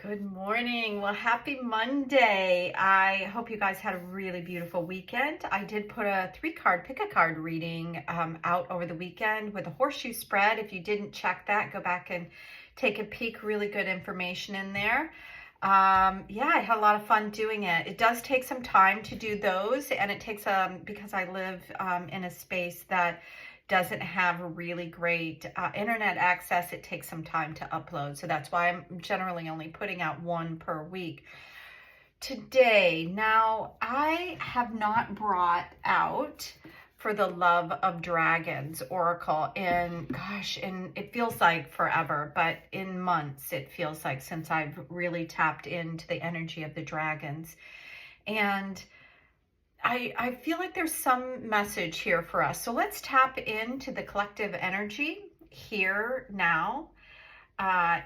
Good morning. Well, happy Monday. I hope you guys had a really beautiful weekend. I did put a pick a card reading out over the weekend with a horseshoe spread. If you didn't check that, go back and take a peek. Really good information in there. Yeah, I had a lot of fun doing it. It does take some time to do those, and it takes because I live in a space that doesn't have really great internet access. It takes some time to upload. So that's why I'm generally only putting out one per week. Today, now I have not brought out For the Love of Dragons Oracle and it feels like forever, but in months it feels like since I've really tapped into the energy of the dragons. And I feel like there's some message here for us. So let's tap into the collective energy here now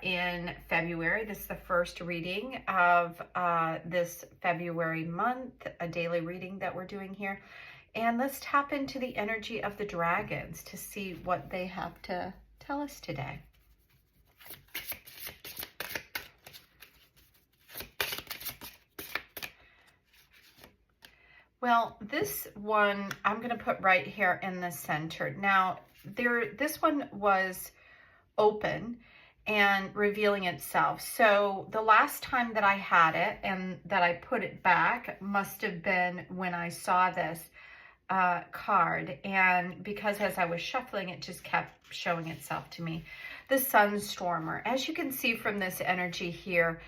in February. This is the first reading of this February month, a daily reading that we're doing here. And let's tap into the energy of the dragons to see what they have to tell us today. Well, this one I'm going to put right here in the center. Now, this one was open and revealing itself. So the last time that I had it and that I put it back must have been when I saw this card. And because as I was shuffling, it just kept showing itself to me. The Sunstormer. As you can see from this energy here,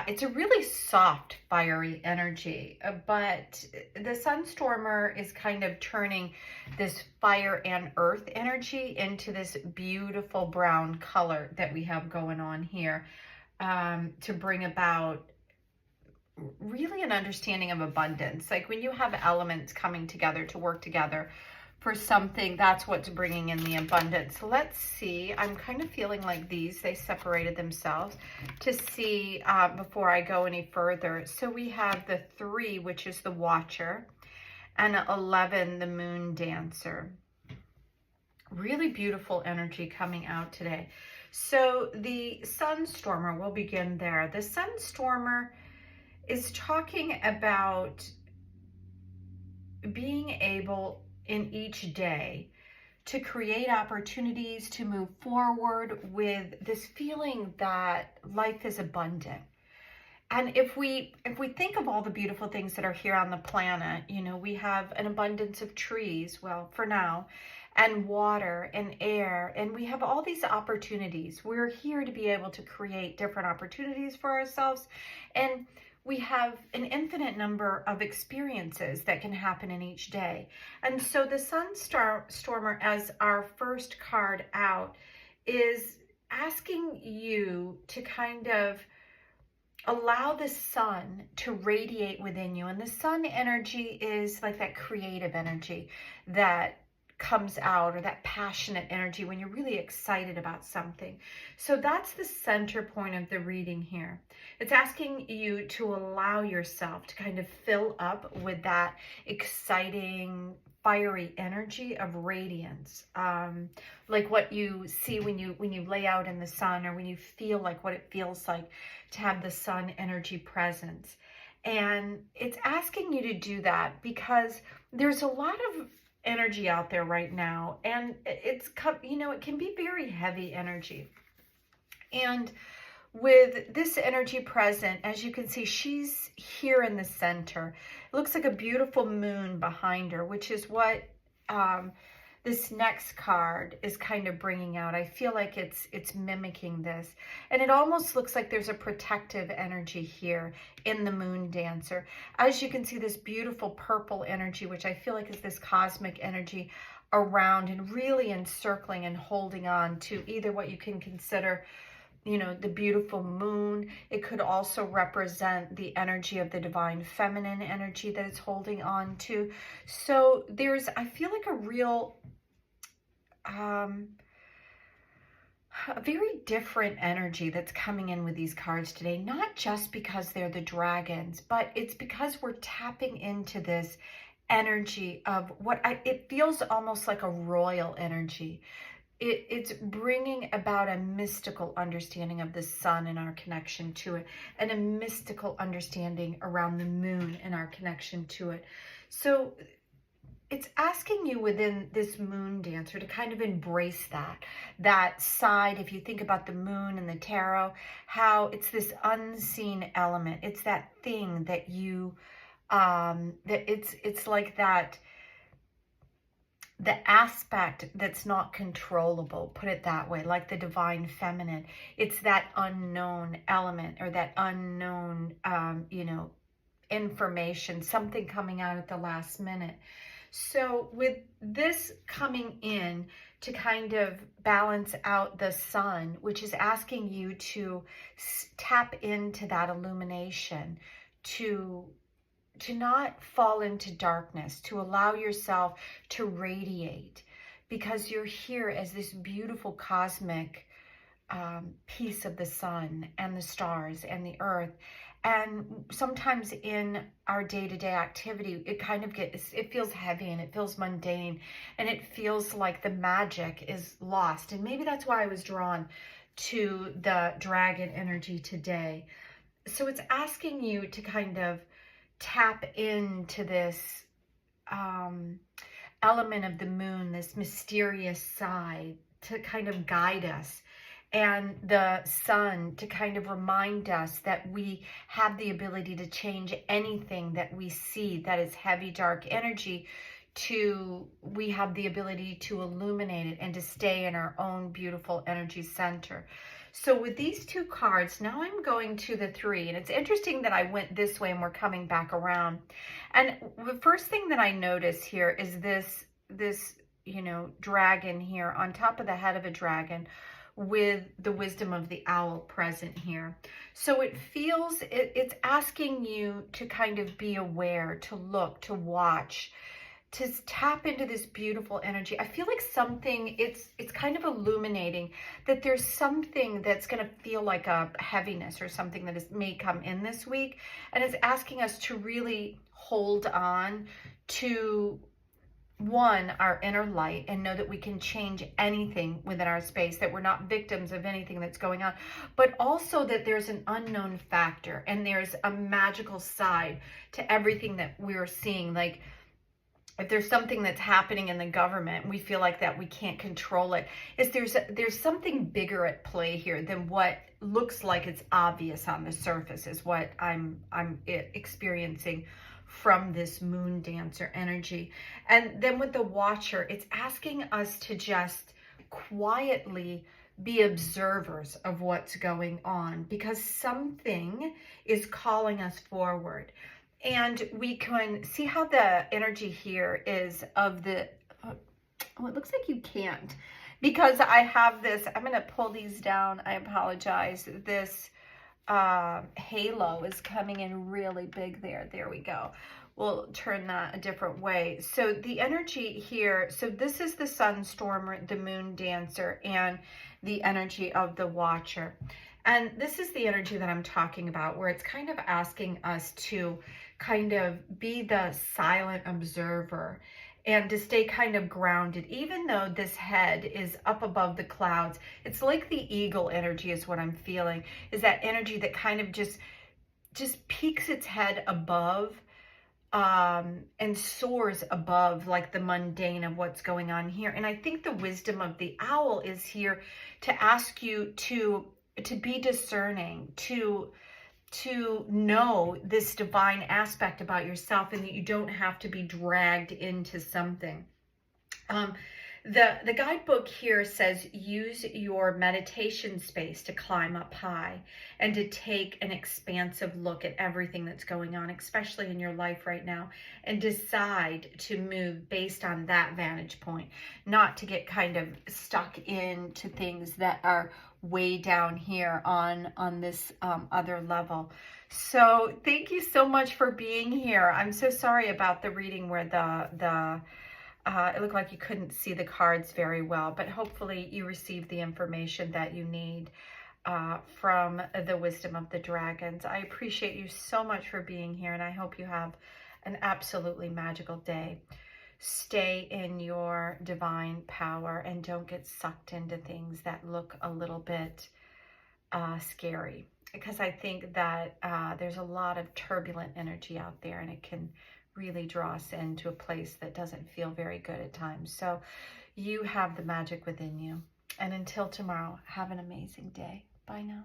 it's a really soft, fiery energy, but the Sunstormer is kind of turning this fire and earth energy into this beautiful brown color that we have going on here to bring about really an understanding of abundance. Like when you have elements coming together to work together for something, that's what's bringing in the abundance. So let's see. I'm kind of feeling like they separated themselves to see before I go any further. So we have the 3, which is the Watcher, and 11, the Moon Dancer. Really beautiful energy coming out today. So the Sunstormer, we'll begin there. The Sunstormer is talking about being able in each day to create opportunities to move forward with this feeling that life is abundant. And if we think of all the beautiful things that are here on the planet, you know, we have an abundance of trees, well, for now, and water and air, and we have all these opportunities. We're here to be able to create different opportunities for ourselves, and we have an infinite number of experiences that can happen in each day. And so the Sunstormer, as our first card out, is asking you to kind of allow the sun to radiate within you. And the sun energy is like that creative energy that comes out, or that passionate energy when you're really excited about something. So that's the center point of the reading here. It's asking you to allow yourself to kind of fill up with that exciting, fiery energy of radiance, like what you see when you lay out in the sun, or when you feel like what it feels like to have the sun energy presence. And it's asking you to do that because there's a lot of energy out there right now, and it's, you know, it can be very heavy energy. And with this energy present, as you can see, she's here in the center. It looks like a beautiful moon behind her, which is what this next card is kind of bringing out. I feel like it's mimicking this. And it almost looks like there's a protective energy here in the Moon Dancer. As you can see, this beautiful purple energy, which I feel like is this cosmic energy around and really encircling and holding on to either what you can consider, you know, the beautiful moon. It could also represent the energy of the divine feminine energy that it's holding on to. So there's, I feel like a real, a very different energy that's coming in with these cards today, not just because they're the dragons, but it's because we're tapping into this energy of it feels almost like a royal energy. it's bringing about a mystical understanding of the sun and our connection to it, and a mystical understanding around the moon and our connection to it. So it's asking you within this moon dancer to kind of embrace that side. If you think about the moon and the tarot, how it's this unseen element. It's that thing that you, that it's like that, the aspect that's not controllable, put it that way, like the divine feminine. It's that unknown element, or that unknown, information, something coming out at the last minute. So with this coming in to kind of balance out the sun, which is asking you to tap into that illumination, to not fall into darkness, to allow yourself to radiate, because you're here as this beautiful cosmic piece of the sun and the stars and the earth. And sometimes in our day-to-day activity, it kind of it feels heavy, and it feels mundane, and it feels like the magic is lost. And maybe that's why I was drawn to the dragon energy today. So it's asking you to kind of tap into this element of the moon, this mysterious side, to kind of guide us, and the sun to kind of remind us that we have the ability to change anything that we see that is heavy, dark energy, to we have the ability to illuminate it and to stay in our own beautiful energy center. So with these two cards, now I'm going to the three, and it's interesting that I went this way and we're coming back around. And the first thing that I notice here is this dragon here on top of the head of a dragon, with the wisdom of the owl present here. So it feels, it's asking you to kind of be aware, to look, to watch, to tap into this beautiful energy. I feel like something, it's kind of illuminating that there's something that's going to feel like a heaviness or something that may come in this week. And it's asking us to really hold on to, one, our inner light, and know that we can change anything within our space, that we're not victims of anything that's going on, but also that there's an unknown factor and there's a magical side to everything that we're seeing. Like, if there's something that's happening in the government, we feel like that we can't control it. There's something bigger at play here than what looks like it's obvious on the surface, is what I'm experiencing from this moon dancer energy. And then with the watcher, it's asking us to just quietly be observers of what's going on, because something is calling us forward. And we can see how the energy here is of the, oh, it looks like you can't, because I have this, I'm going to pull these down. I apologize. This halo is coming in really big there. There we go. We'll turn that a different way. So the energy here, so this is the sun stormer, the moon dancer, and the energy of the watcher. And this is the energy that I'm talking about, where it's kind of asking us to kind of be the silent observer and to stay kind of grounded, even though this head is up above the clouds. It's like the eagle energy is what I'm feeling, is that energy that kind of just peeks its head above and soars above, like the mundane of what's going on here. And I think the wisdom of the owl is here to ask you to be discerning, to know this divine aspect about yourself, and that you don't have to be dragged into something. The guidebook here says use your meditation space to climb up high and to take an expansive look at everything that's going on, especially in your life right now, and decide to move based on that vantage point, not to get kind of stuck into things that are way down here on this other level. So thank you so much for being here. I'm so sorry about the reading where it looked like you couldn't see the cards very well, but hopefully you received the information that you need from the wisdom of the dragons. I appreciate you so much for being here, and I hope you have an absolutely magical day. stay in your divine power and don't get sucked into things that look a little bit scary. Because I think that there's a lot of turbulent energy out there, and it can really draw us into a place that doesn't feel very good at times. So you have the magic within you. And until tomorrow, have an amazing day. Bye now.